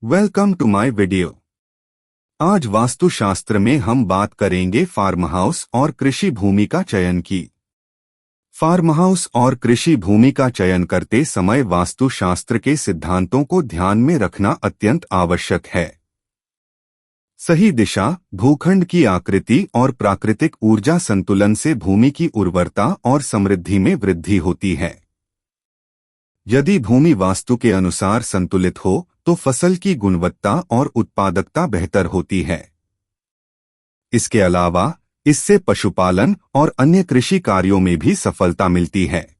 Welcome to my video. आज वास्तुशास्त्र में हम बात करेंगे फार्म हाउस और कृषि भूमि का चयन की। फार्म हाउस और कृषि भूमि का चयन करते समय वास्तुशास्त्र के सिद्धांतों को ध्यान में रखना अत्यंत आवश्यक है। सही दिशा, भूखंड की आकृति और प्राकृतिक ऊर्जा संतुलन से भूमि की उर्वरता और समृद्धि में वृद्धि होती है। यदि भूमि वास्तु के अनुसार संतुलित हो तो फसल की गुणवत्ता और उत्पादकता बेहतर होती है। इसके अलावा इससे पशुपालन और अन्य कृषि कार्यों में भी सफलता मिलती है।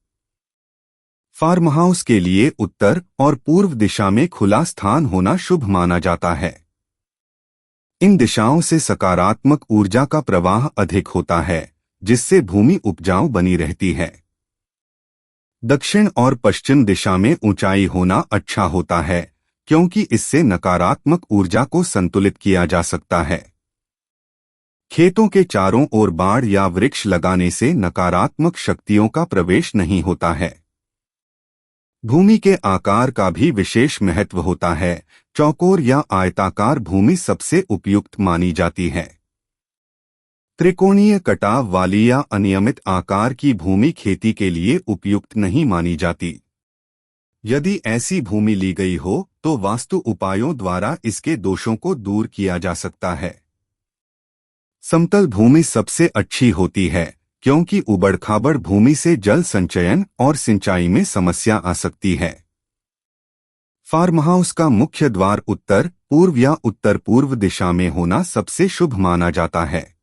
फार्म हाउस के लिए उत्तर और पूर्व दिशा में खुला स्थान होना शुभ माना जाता है। इन दिशाओं से सकारात्मक ऊर्जा का प्रवाह अधिक होता है, जिससे भूमि उपजाऊ बनी रहती है। दक्षिण और पश्चिम दिशा में ऊंचाई होना अच्छा होता है, क्योंकि इससे नकारात्मक ऊर्जा को संतुलित किया जा सकता है। खेतों के चारों ओर बाड़ या वृक्ष लगाने से नकारात्मक शक्तियों का प्रवेश नहीं होता है। भूमि के आकार का भी विशेष महत्व होता है। चौकोर या आयताकार भूमि सबसे उपयुक्त मानी जाती है। त्रिकोणीय कटाव वाली या अनियमित आकार की भूमि खेती के लिए उपयुक्त नहीं मानी जाती। यदि ऐसी भूमि ली गई हो तो वास्तु उपायों द्वारा इसके दोषों को दूर किया जा सकता है। समतल भूमि सबसे अच्छी होती है, क्योंकि उबड़-खाबड़ भूमि से जल संचयन और सिंचाई में समस्या आ सकती है। फार्म हाउस का मुख्य द्वार उत्तर, पूर्व या उत्तर पूर्व दिशा में होना सबसे शुभ माना जाता है।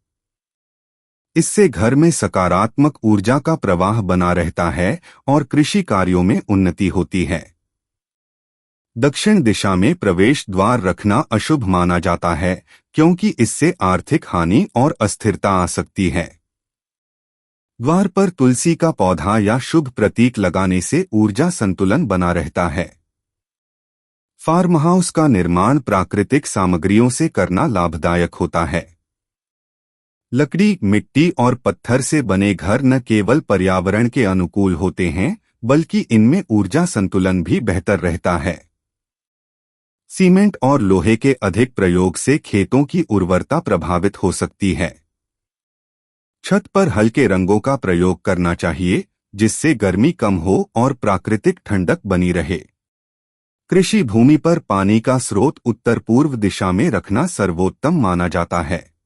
इससे घर में सकारात्मक ऊर्जा का प्रवाह बना रहता है और कृषि कार्यों में उन्नति होती है। दक्षिण दिशा में प्रवेश द्वार रखना अशुभ माना जाता है, क्योंकि इससे आर्थिक हानि और अस्थिरता आ सकती है। द्वार पर तुलसी का पौधा या शुभ प्रतीक लगाने से ऊर्जा संतुलन बना रहता है। फार्म हाउस का निर्माण प्राकृतिक सामग्रियों से करना लाभदायक होता है। लकड़ी, मिट्टी और पत्थर से बने घर न केवल पर्यावरण के अनुकूल होते हैं, बल्कि इनमें ऊर्जा संतुलन भी बेहतर रहता है। सीमेंट और लोहे के अधिक प्रयोग से खेतों की उर्वरता प्रभावित हो सकती है। छत पर हल्के रंगों का प्रयोग करना चाहिए, जिससे गर्मी कम हो और प्राकृतिक ठंडक बनी रहे। कृषि भूमि पर पानी का स्रोत उत्तर पूर्व दिशा में रखना सर्वोत्तम माना जाता है।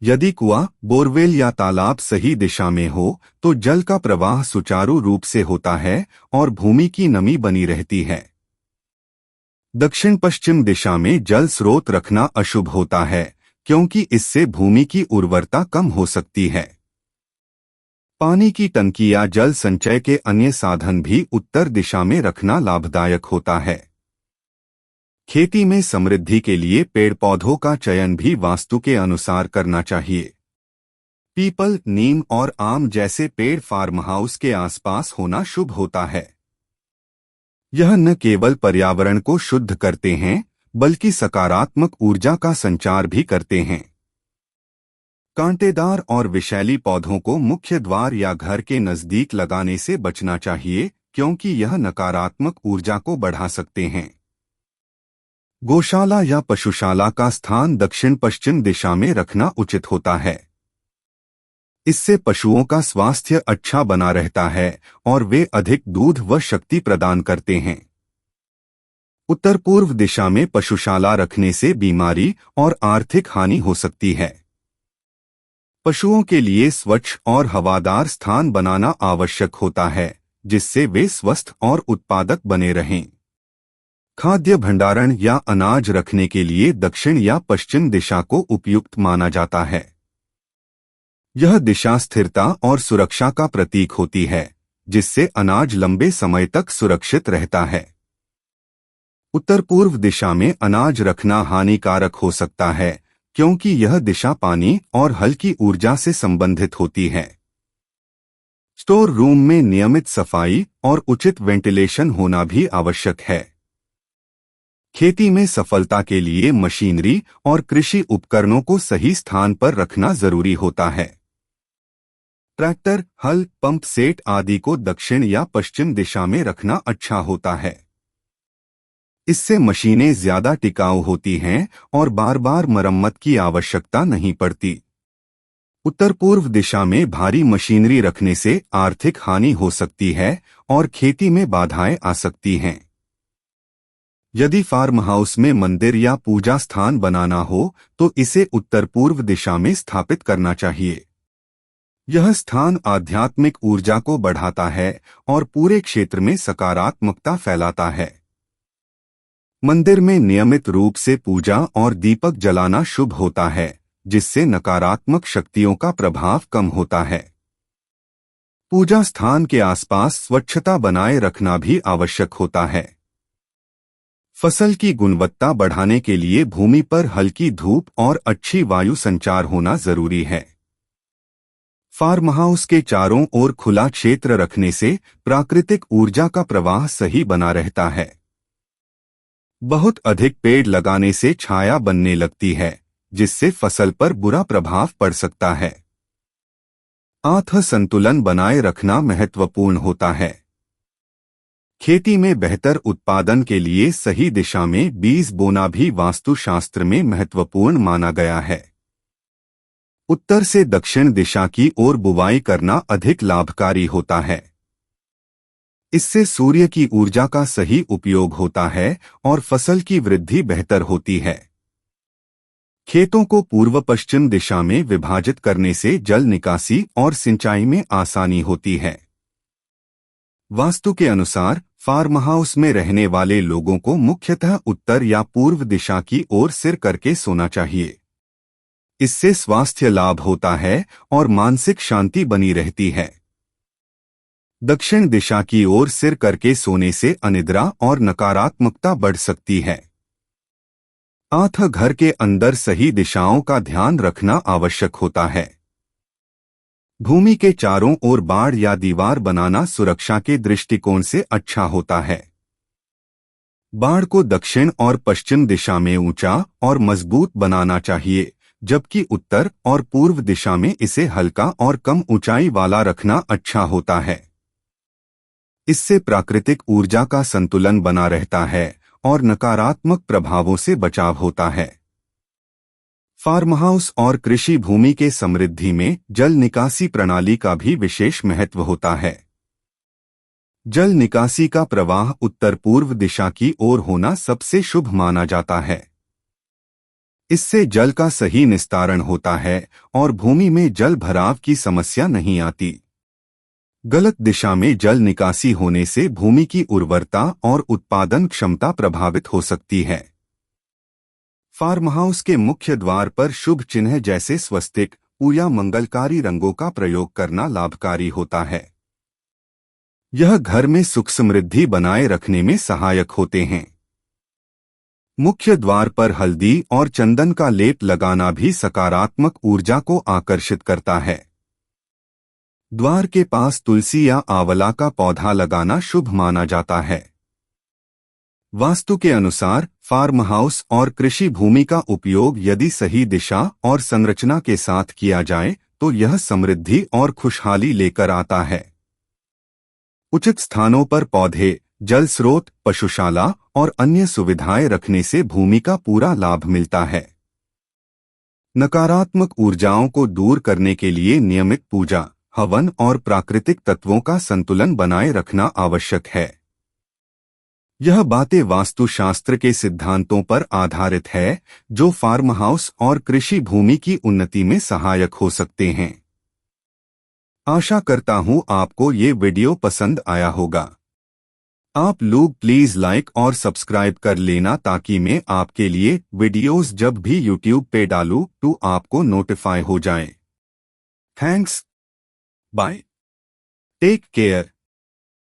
यदि कुआं, बोरवेल या तालाब सही दिशा में हो तो जल का प्रवाह सुचारू रूप से होता है और भूमि की नमी बनी रहती है। दक्षिण पश्चिम दिशा में जल स्रोत रखना अशुभ होता है, क्योंकि इससे भूमि की उर्वरता कम हो सकती है। पानी की टंकी या जल संचय के अन्य साधन भी उत्तर दिशा में रखना लाभदायक होता है। खेती में समृद्धि के लिए पेड़ पौधों का चयन भी वास्तु के अनुसार करना चाहिए। पीपल, नीम और आम जैसे पेड़ फार्म हाउस के आसपास होना शुभ होता है। यह न केवल पर्यावरण को शुद्ध करते हैं, बल्कि सकारात्मक ऊर्जा का संचार भी करते हैं। कांटेदार और विषैली पौधों को मुख्य द्वार या घर के नजदीक लगाने से बचना चाहिए, क्योंकि यह नकारात्मक ऊर्जा को बढ़ा सकते हैं। गौशाला या पशुशाला का स्थान दक्षिण पश्चिम दिशा में रखना उचित होता है। इससे पशुओं का स्वास्थ्य अच्छा बना रहता है और वे अधिक दूध व शक्ति प्रदान करते हैं। उत्तर पूर्व दिशा में पशुशाला रखने से बीमारी और आर्थिक हानि हो सकती है। पशुओं के लिए स्वच्छ और हवादार स्थान बनाना आवश्यक होता है, जिससे वे स्वस्थ और उत्पादक बने रहें। खाद्य भंडारण या अनाज रखने के लिए दक्षिण या पश्चिम दिशा को उपयुक्त माना जाता है। यह दिशा स्थिरता और सुरक्षा का प्रतीक होती है, जिससे अनाज लंबे समय तक सुरक्षित रहता है। उत्तर पूर्व दिशा में अनाज रखना हानिकारक हो सकता है, क्योंकि यह दिशा पानी और हल्की ऊर्जा से संबंधित होती है। स्टोर रूम में नियमित सफाई और उचित वेंटिलेशन होना भी आवश्यक है। खेती में सफलता के लिए मशीनरी और कृषि उपकरणों को सही स्थान पर रखना जरूरी होता है। ट्रैक्टर, हल, पंप सेट आदि को दक्षिण या पश्चिम दिशा में रखना अच्छा होता है। इससे मशीनें ज्यादा टिकाऊ होती हैं और बार बार मरम्मत की आवश्यकता नहीं पड़ती। उत्तर पूर्व दिशा में भारी मशीनरी रखने से आर्थिक हानि हो सकती है और खेती में बाधाएं आ सकती हैं। यदि फार्म हाउस में मंदिर या पूजा स्थान बनाना हो तो इसे उत्तर पूर्व दिशा में स्थापित करना चाहिए। यह स्थान आध्यात्मिक ऊर्जा को बढ़ाता है और पूरे क्षेत्र में सकारात्मकता फैलाता है। मंदिर में नियमित रूप से पूजा और दीपक जलाना शुभ होता है, जिससे नकारात्मक शक्तियों का प्रभाव कम होता है। पूजा स्थान के आसपास स्वच्छता बनाए रखना भी आवश्यक होता है। फसल की गुणवत्ता बढ़ाने के लिए भूमि पर हल्की धूप और अच्छी वायु संचार होना जरूरी है। फार्म हाउस के चारों ओर खुला क्षेत्र रखने से प्राकृतिक ऊर्जा का प्रवाह सही बना रहता है। बहुत अधिक पेड़ लगाने से छाया बनने लगती है, जिससे फसल पर बुरा प्रभाव पड़ सकता है। आर्थ संतुलन बनाए रखना महत्वपूर्ण होता है। खेती में बेहतर उत्पादन के लिए सही दिशा में बीज बोना भी वास्तुशास्त्र में महत्वपूर्ण माना गया है। उत्तर से दक्षिण दिशा की ओर बुवाई करना अधिक लाभकारी होता है। इससे सूर्य की ऊर्जा का सही उपयोग होता है और फसल की वृद्धि बेहतर होती है। खेतों को पूर्व पश्चिम दिशा में विभाजित करने से जल निकासी और सिंचाई में आसानी होती है। वास्तु के अनुसार फार्म हाउस में रहने वाले लोगों को मुख्यतः उत्तर या पूर्व दिशा की ओर सिर करके सोना चाहिए। इससे स्वास्थ्य लाभ होता है और मानसिक शांति बनी रहती है। दक्षिण दिशा की ओर सिर करके सोने से अनिद्रा और नकारात्मकता बढ़ सकती है। आठ घर के अंदर सही दिशाओं का ध्यान रखना आवश्यक होता है। भूमि के चारों ओर बाड़ या दीवार बनाना सुरक्षा के दृष्टिकोण से अच्छा होता है। बाड़ को दक्षिण और पश्चिम दिशा में ऊंचा और मजबूत बनाना चाहिए, जबकि उत्तर और पूर्व दिशा में इसे हल्का और कम ऊंचाई वाला रखना अच्छा होता है। इससे प्राकृतिक ऊर्जा का संतुलन बना रहता है और नकारात्मक प्रभावों से बचाव होता है। फार्म हाउस और कृषि भूमि के समृद्धि में जल निकासी प्रणाली का भी विशेष महत्व होता है। जल निकासी का प्रवाह उत्तर पूर्व दिशा की ओर होना सबसे शुभ माना जाता है। इससे जल का सही निस्तारण होता है और भूमि में जल भराव की समस्या नहीं आती। गलत दिशा में जल निकासी होने से भूमि की उर्वरता और उत्पादन क्षमता प्रभावित हो सकती है। फार्म हाउस के मुख्य द्वार पर शुभ चिन्ह जैसे स्वस्तिक या मंगलकारी रंगों का प्रयोग करना लाभकारी होता है। यह घर में सुख समृद्धि बनाए रखने में सहायक होते हैं। मुख्य द्वार पर हल्दी और चंदन का लेप लगाना भी सकारात्मक ऊर्जा को आकर्षित करता है। द्वार के पास तुलसी या आंवला का पौधा लगाना शुभ माना जाता है। वास्तु के अनुसार फार्म हाउस और कृषि भूमि का उपयोग यदि सही दिशा और संरचना के साथ किया जाए तो यह समृद्धि और खुशहाली लेकर आता है। उचित स्थानों पर पौधे, जल स्रोत, पशुशाला और अन्य सुविधाएं रखने से भूमि का पूरा लाभ मिलता है। नकारात्मक ऊर्जाओं को दूर करने के लिए नियमित पूजा, हवन और प्राकृतिक तत्वों का संतुलन बनाए रखना आवश्यक है। यह बातें वास्तुशास्त्र के सिद्धांतों पर आधारित है, जो फार्म हाउस और कृषि भूमि की उन्नति में सहायक हो सकते हैं। आशा करता हूं आपको ये वीडियो पसंद आया होगा। आप लोग प्लीज लाइक और सब्सक्राइब कर लेना ताकि मैं आपके लिए वीडियोस जब भी यूट्यूब पे डालूं तो आपको नोटिफाई हो जाए। थैंक्स। बाय। Take care.